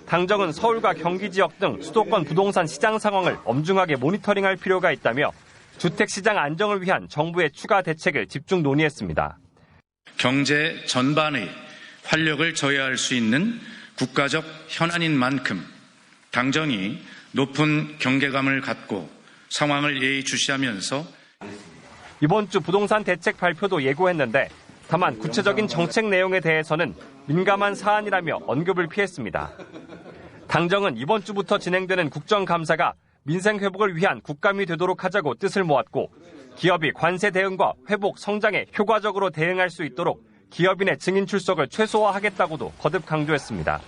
당정은 서울과 경기 지역 등 수도권 부동산 시장 상황을 엄중하게 모니터링할 필요가 있다며 주택시장 안정을 위한 정부의 추가 대책을 집중 논의했습니다. 경제 전반의 활력을 저해할 수 있는 국가적 현안인 만큼 당정이 높은 경계감을 갖고 상황을 예의주시하면서 이번 주 부동산 대책 발표도 예고했는데 다만 구체적인 정책 내용에 대해서는 민감한 사안이라며 언급을 피했습니다. 당정은 이번 주부터 진행되는 국정감사가 민생 회복을 위한 국감이 되도록 하자고 뜻을 모았고 기업이 관세 대응과 회복, 성장에 효과적으로 대응할 수 있도록 기업인의 증인 출석을 최소화하겠다고도 거듭 강조했습니다.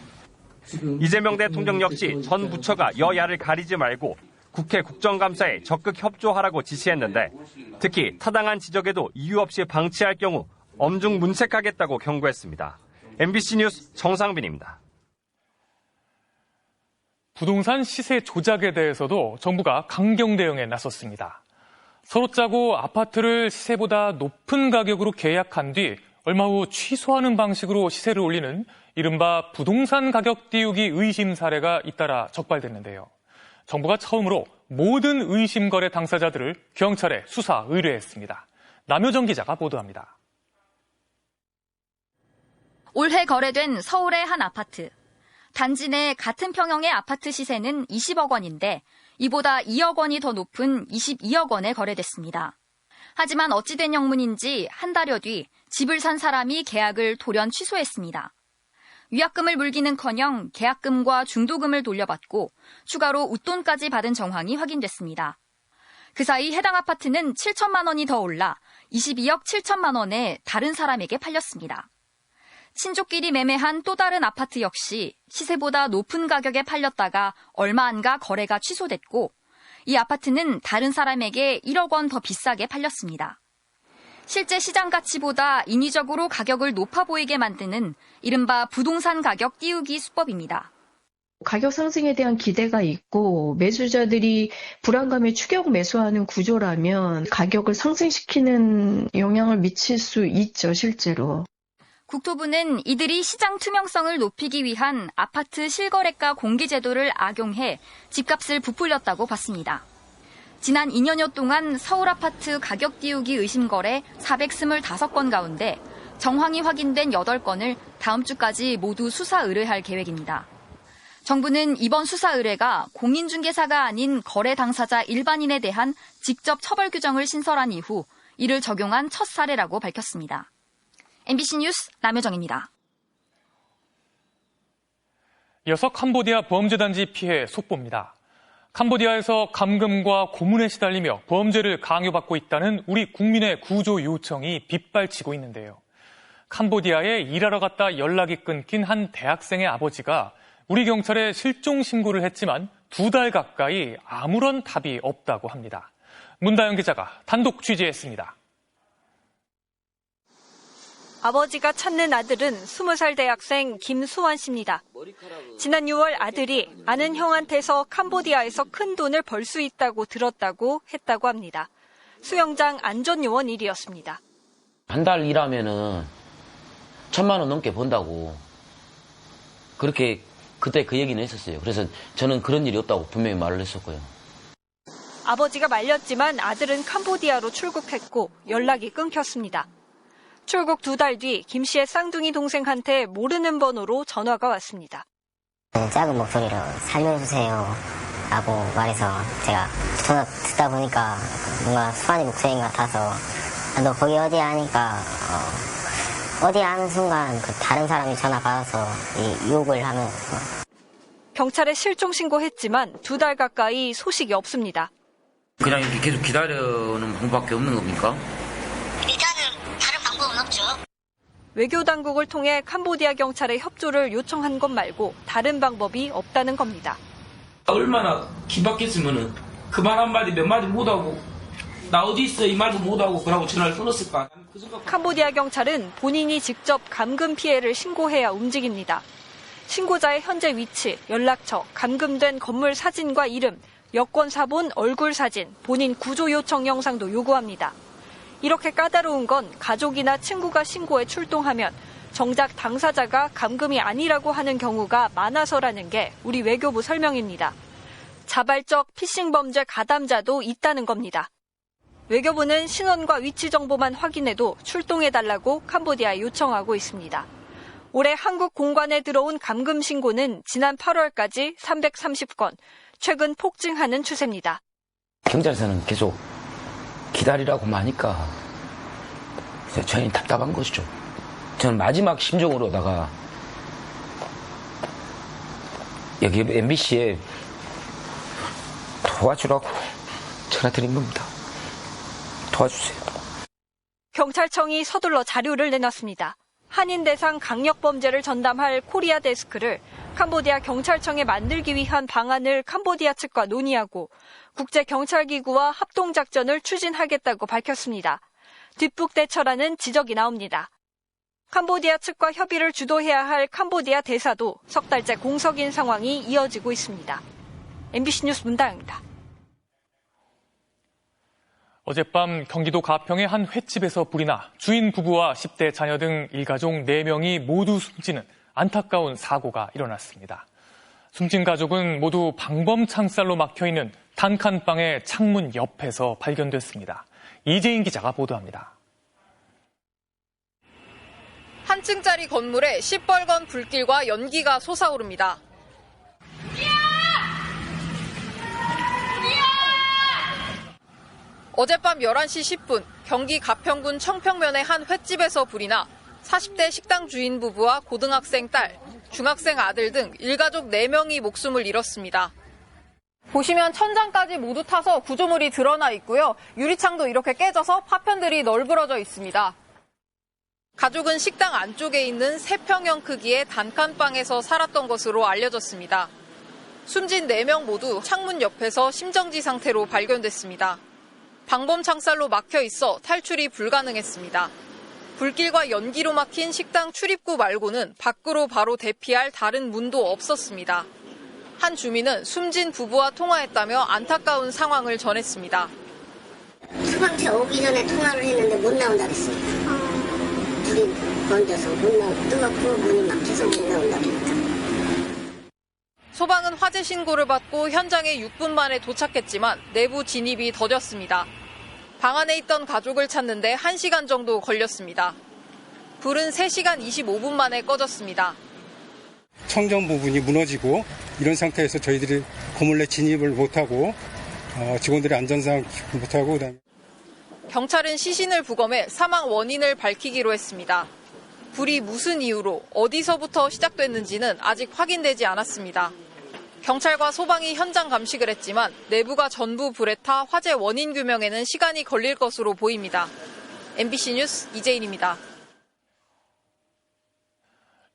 이재명 대통령 역시 전 부처가 여야를 가리지 말고 국회 국정감사에 적극 협조하라고 지시했는데 특히 타당한 지적에도 이유 없이 방치할 경우 엄중 문책하겠다고 경고했습니다. MBC 뉴스 정상빈입니다. 부동산 시세 조작에 대해서도 정부가 강경 대응에 나섰습니다. 서로 짜고 아파트를 시세보다 높은 가격으로 계약한 뒤 얼마 후 취소하는 방식으로 시세를 올리는 이른바 부동산 가격 띄우기 의심 사례가 잇따라 적발됐는데요. 정부가 처음으로 모든 의심 거래 당사자들을 경찰에 수사 의뢰했습니다. 남효정 기자가 보도합니다. 올해 거래된 서울의 한 아파트. 단지 내 같은 평형의 아파트 시세는 20억 원인데 이보다 2억 원이 더 높은 22억 원에 거래됐습니다. 하지만 어찌된 영문인지 한 달여 뒤 집을 산 사람이 계약을 돌연 취소했습니다. 위약금을 물기는커녕 계약금과 중도금을 돌려받고 추가로 웃돈까지 받은 정황이 확인됐습니다. 그 사이 해당 아파트는 7천만 원이 더 올라 22억 7천만 원에 다른 사람에게 팔렸습니다. 친족끼리 매매한 또 다른 아파트 역시 시세보다 높은 가격에 팔렸다가 얼마 안 가 거래가 취소됐고 이 아파트는 다른 사람에게 1억 원 더 비싸게 팔렸습니다. 실제 시장 가치보다 인위적으로 가격을 높아 보이게 만드는 이른바 부동산 가격 띄우기 수법입니다. 가격 상승에 대한 기대가 있고 매수자들이 불안감에 추격 매수하는 구조라면 가격을 상승시키는 영향을 미칠 수 있죠, 실제로. 국토부는 이들이 시장 투명성을 높이기 위한 아파트 실거래가 공개 제도를 악용해 집값을 부풀렸다고 봤습니다. 지난 2년여 동안 서울 아파트 가격 띄우기 의심 거래 425건 가운데 정황이 확인된 8건을 다음 주까지 모두 수사 의뢰할 계획입니다. 정부는 이번 수사 의뢰가 공인중개사가 아닌 거래 당사자 일반인에 대한 직접 처벌 규정을 신설한 이후 이를 적용한 첫 사례라고 밝혔습니다. MBC 뉴스 남효정입니다. 이어서 캄보디아 범죄단지 피해 속보입니다. 캄보디아에서 감금과 고문에 시달리며 범죄를 강요받고 있다는 우리 국민의 구조 요청이 빗발치고 있는데요. 캄보디아에 일하러 갔다 연락이 끊긴 한 대학생의 아버지가 우리 경찰에 실종 신고를 했지만 2달 가까이 아무런 답이 없다고 합니다. 문다영 기자가 단독 취재했습니다. 아버지가 찾는 아들은 20살 대학생 김수환 씨입니다. 지난 6월 아들이 아는 형한테서 캄보디아에서 큰 돈을 벌 수 있다고 들었다고 했다고 합니다. 수영장 안전요원 일이었습니다. 한 달 일하면은 1,000만 원 넘게 번다고 그렇게 그때 그 얘기는 했었어요. 그래서 저는 그런 일이 없다고 분명히 말을 했었고요. 아버지가 말렸지만 아들은 캄보디아로 출국했고 연락이 끊겼습니다. 출국 2달 뒤 김 씨의 쌍둥이 동생한테 모르는 번호로 전화가 왔습니다. 작은 목소리로 살려주세요 라고 말해서 제가 전화 듣다 보니까 뭔가 수환이 목소리인 것 같아서 너 거기 어디야 하니까 어디야 하는 순간 그 다른 사람이 전화 받아서 욕을 하면서 경찰에 실종 신고했지만 2달 가까이 소식이 없습니다. 그냥 이렇게 계속 기다리는 방법밖에 없는 겁니까? 일단은 다른 방법은 없죠. 외교 당국을 통해 캄보디아 경찰에 협조를 요청한 것 말고 다른 방법이 없다는 겁니다. 얼마나 긴박했으면은 그 말 한마디 몇 마디 못하고 나 어디 있어 이 말도 못하고 그러고 전화를 끊었을까. 캄보디아 경찰은 본인이 직접 감금 피해를 신고해야 움직입니다. 신고자의 현재 위치, 연락처, 감금된 건물 사진과 이름, 여권 사본, 얼굴 사진, 본인 구조 요청 영상도 요구합니다. 이렇게 까다로운 건 가족이나 친구가 신고에 출동하면 정작 당사자가 감금이 아니라고 하는 경우가 많아서라는 게 우리 외교부 설명입니다. 자발적 피싱 범죄 가담자도 있다는 겁니다. 외교부는 신원과 위치 정보만 확인해도 출동해달라고 캄보디아에 요청하고 있습니다. 올해 한국 공관에 들어온 감금 신고는 지난 8월까지 330건, 최근 폭증하는 추세입니다. 경찰서는 계속 기다리라고 하니까 저희는 답답한 것이죠. 저는 마지막 심정으로다가 여기 MBC에 도와주라고 전화 드린 겁니다. 도와주세요. 경찰청이 서둘러 자료를 내놨습니다. 한인 대상 강력범죄를 전담할 코리아 데스크를 캄보디아 경찰청에 만들기 위한 방안을 캄보디아 측과 논의하고 국제경찰기구와 합동작전을 추진하겠다고 밝혔습니다. 뒷북대처라는 지적이 나옵니다. 캄보디아 측과 협의를 주도해야 할 캄보디아 대사도 석 달째 공석인 상황이 이어지고 있습니다. MBC 뉴스 문다영입니다. 어젯밤 경기도 가평의 한 횟집에서 불이 나 주인 부부와 10대 자녀 등 일가족 4명이 모두 숨지는 안타까운 사고가 일어났습니다. 숨진 가족은 모두 방범 창살로 막혀있는 단칸방의 창문 옆에서 발견됐습니다. 이재인 기자가 보도합니다. 한 층짜리 건물에 시뻘건 불길과 연기가 솟아오릅니다. 어젯밤 11시 10분 경기 가평군 청평면의 한 횟집에서 불이 나 40대 식당 주인 부부와 고등학생 딸, 중학생 아들 등 일가족 4명이 목숨을 잃었습니다. 보시면 천장까지 모두 타서 구조물이 드러나 있고요. 유리창도 이렇게 깨져서 파편들이 널브러져 있습니다. 가족은 식당 안쪽에 있는 3평형 크기의 단칸방에서 살았던 것으로 알려졌습니다. 숨진 4명 모두 창문 옆에서 심정지 상태로 발견됐습니다. 방범 창살로 막혀 있어 탈출이 불가능했습니다. 불길과 연기로 막힌 식당 출입구 말고는 밖으로 바로 대피할 다른 문도 없었습니다. 한 주민은 숨진 부부와 통화했다며 안타까운 상황을 전했습니다. 소방차 오기 전에 통화를 했는데 못 나온다 그랬습니다. 불이 번져서 못 나오고 뜨겁고 문이 막혀서 못 나온다 그랬다. 소방은 화재 신고를 받고 현장에 6분 만에 도착했지만 내부 진입이 더뎠습니다. 방 안에 있던 가족을 찾는데 1시간 정도 걸렸습니다. 불은 3시간 25분 만에 꺼졌습니다. 청정 부분이 무너지고 이런 상태에서 저희들이 건물 내 진입을 못하고 직원들의 안전상 못하고 그다음에 경찰은 시신을 부검해 사망 원인을 밝히기로 했습니다. 불이 무슨 이유로 어디서부터 시작됐는지는 아직 확인되지 않았습니다. 경찰과 소방이 현장 감식을 했지만 내부가 전부 불에 타 화재 원인 규명에는 시간이 걸릴 것으로 보입니다. MBC 뉴스 이재인입니다.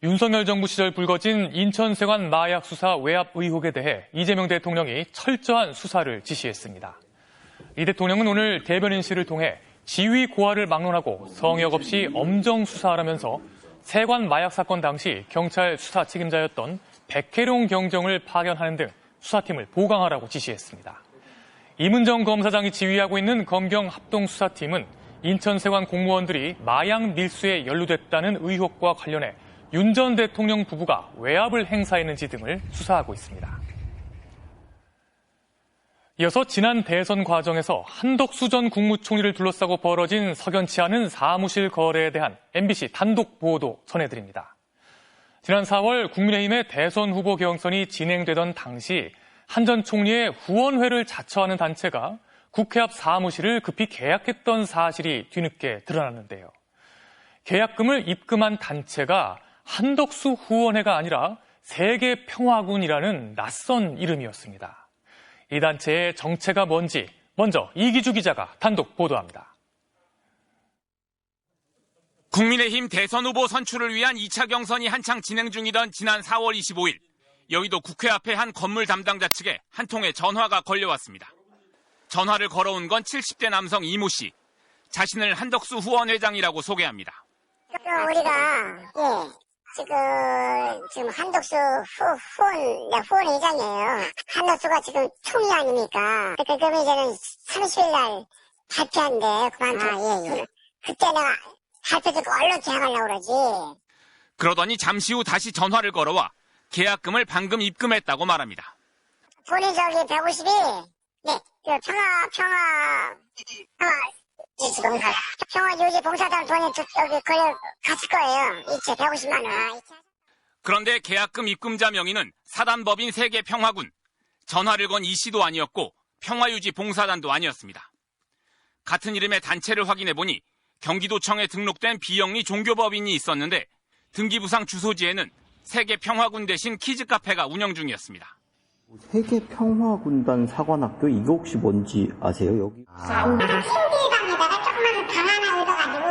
윤석열 정부 시절 불거진 인천세관 마약 수사 외압 의혹에 대해 이재명 대통령이 철저한 수사를 지시했습니다. 이 대통령은 오늘 대변인실을 통해 지휘 고하를 막론하고 성역 없이 엄정 수사하라면서 세관 마약 사건 당시 경찰 수사 책임자였던 백혜룡 경정을 파견하는 등 수사팀을 보강하라고 지시했습니다. 이문정 검사장이 지휘하고 있는 검경 합동수사팀은 인천세관 공무원들이 마약 밀수에 연루됐다는 의혹과 관련해 윤 전 대통령 부부가 외압을 행사했는지 등을 수사하고 있습니다. 이어서 지난 대선 과정에서 한덕수 전 국무총리를 둘러싸고 벌어진 석연치 않은 사무실 거래에 대한 MBC 단독 보도 전해드립니다. 지난 4월 국민의힘의 대선 후보 경선이 진행되던 당시 한 전 총리의 후원회를 자처하는 단체가 국회 앞 사무실을 급히 계약했던 사실이 뒤늦게 드러났는데요. 계약금을 입금한 단체가 한덕수 후원회가 아니라 세계평화군이라는 낯선 이름이었습니다. 이 단체의 정체가 뭔지 먼저 이기주 기자가 단독 보도합니다. 국민의힘 대선 후보 선출을 위한 2차 경선이 한창 진행 중이던 지난 4월 25일 여의도 국회 앞에 한 건물 담당자 측에 한 통의 전화가 걸려왔습니다. 전화를 걸어온 건 70대 남성 이모 씨. 자신을 한덕수 후원회장이라고 소개합니다. 우리가 지금 한덕수 후원회장이에요. 한덕수가 지금 총리 아닙니까? 그러면 이제는 30일 날 발표한대. 그만둬. 그때 내가 발표 듣고 얼른 계약하려고 그러지. 그러더니 잠시 후 다시 전화를 걸어와 계약금을 방금 입금했다고 말합니다. 돈이 저기 150이 평화유지봉사단 돈이 여기 거기 갔을 거예요. 이체 150만 원. 그런데 계약금 입금자 명의는 사단법인 세계평화군. 전화를 건 이 씨도 아니었고 평화유지봉사단도 아니었습니다. 같은 이름의 단체를 확인해보니 경기도청에 등록된 비영리 종교법인이 있었는데 등기부상 주소지에는 세계평화군 대신 키즈카페가 운영 중이었습니다. 세계평화군단 사관학교 이게 혹시 뭔지 아세요? 여기? 침대방에다가 조그만 방 하나 얻어가지고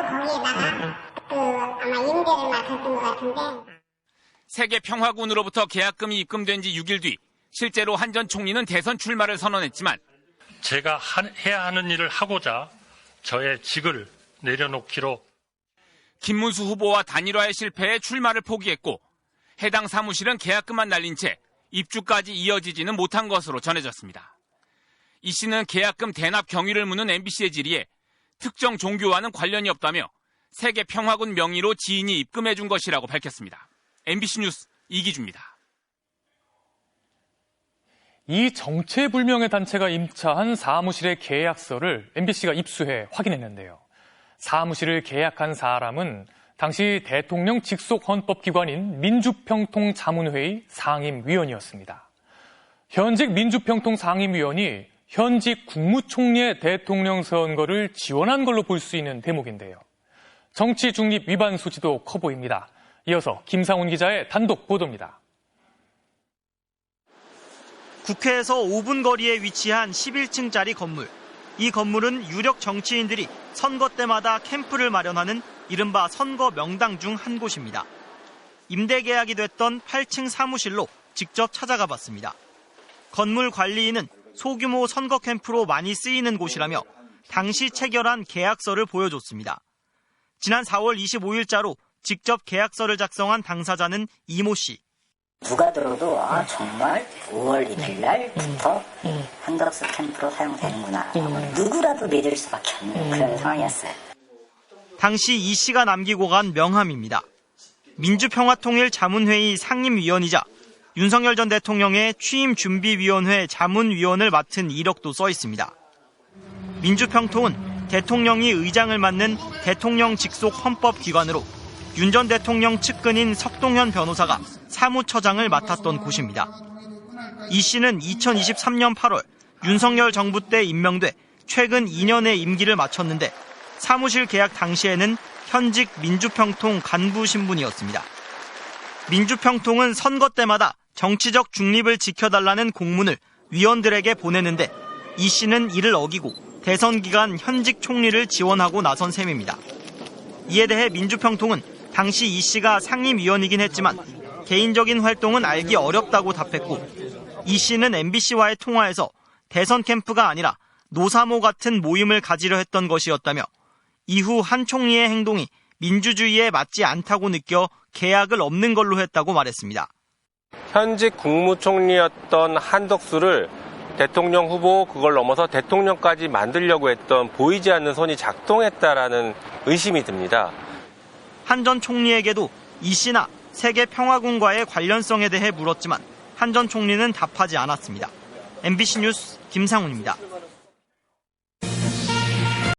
거기에다가 아마 임대를 맡았던 것 같은데. 세계평화군으로부터 계약금이 입금된 지 6일 뒤 실제로 한 전 총리는 대선 출마를 선언했지만 제가 해야 하는 일을 하고자 저의 직을 내려놓기로. 김문수 후보와 단일화의 실패에 출마를 포기했고 해당 사무실은 계약금만 날린 채 입주까지 이어지지는 못한 것으로 전해졌습니다. 이 씨는 계약금 대납 경위를 묻는 MBC의 질의에 특정 종교와는 관련이 없다며 세계평화군 명의로 지인이 입금해준 것이라고 밝혔습니다. MBC 뉴스 이기주입니다. 이 정체불명의 단체가 임차한 사무실의 계약서를 MBC가 입수해 확인했는데요. 사무실을 계약한 사람은 당시 대통령 직속 헌법기관인 민주평통자문회의 상임위원이었습니다. 현직 민주평통상임위원이 현직 국무총리의 대통령 선거를 지원한 걸로 볼 수 있는 대목인데요. 정치 중립 위반 소지도 커 보입니다. 이어서 김상훈 기자의 단독 보도입니다. 국회에서 5분 거리에 위치한 11층짜리 건물. 이 건물은 유력 정치인들이 선거 때마다 캠프를 마련하는 이른바 선거 명당 중 한 곳입니다. 임대 계약이 됐던 8층 사무실로 직접 찾아가 봤습니다. 건물 관리인은 소규모 선거 캠프로 많이 쓰이는 곳이라며 당시 체결한 계약서를 보여줬습니다. 지난 4월 25일자로 직접 계약서를 작성한 당사자는 이모 씨. 누가 들어도 정말 5월 2일 날부터 한덕수 캠프로 사용되는구나. 누구라도 믿을 수밖에 없는 그런 상황이었어요. 당시 이 씨가 남기고 간 명함입니다. 민주평화통일자문회의 상임위원이자 윤석열 전 대통령의 취임준비위원회 자문위원을 맡은 이력도 써 있습니다. 민주평통은 대통령이 의장을 맡는 대통령 직속 헌법기관으로 윤 전 대통령 측근인 석동현 변호사가 사무처장을 맡았던 곳입니다. 이 씨는 2023년 8월 윤석열 정부 때 임명돼 최근 2년의 임기를 마쳤는데 사무실 계약 당시에는 현직 민주평통 간부 신분이었습니다. 민주평통은 선거 때마다 정치적 중립을 지켜달라는 공문을 위원들에게 보내는데 이 씨는 이를 어기고 대선 기간 현직 총리를 지원하고 나선 셈입니다. 이에 대해 민주평통은 당시 이 씨가 상임위원이긴 했지만 개인적인 활동은 알기 어렵다고 답했고 이 씨는 MBC와의 통화에서 대선 캠프가 아니라 노사모 같은 모임을 가지려 했던 것이었다며 이후 한 총리의 행동이 민주주의에 맞지 않다고 느껴 계약을 없는 걸로 했다고 말했습니다. 현직 국무총리였던 한덕수를 대통령 후보 그걸 넘어서 대통령까지 만들려고 했던 보이지 않는 손이 작동했다라는 의심이 듭니다. 한 전 총리에게도 이 씨나 세계평화군과의 관련성에 대해 물었지만 한 전 총리는 답하지 않았습니다. MBC 뉴스 김상훈입니다.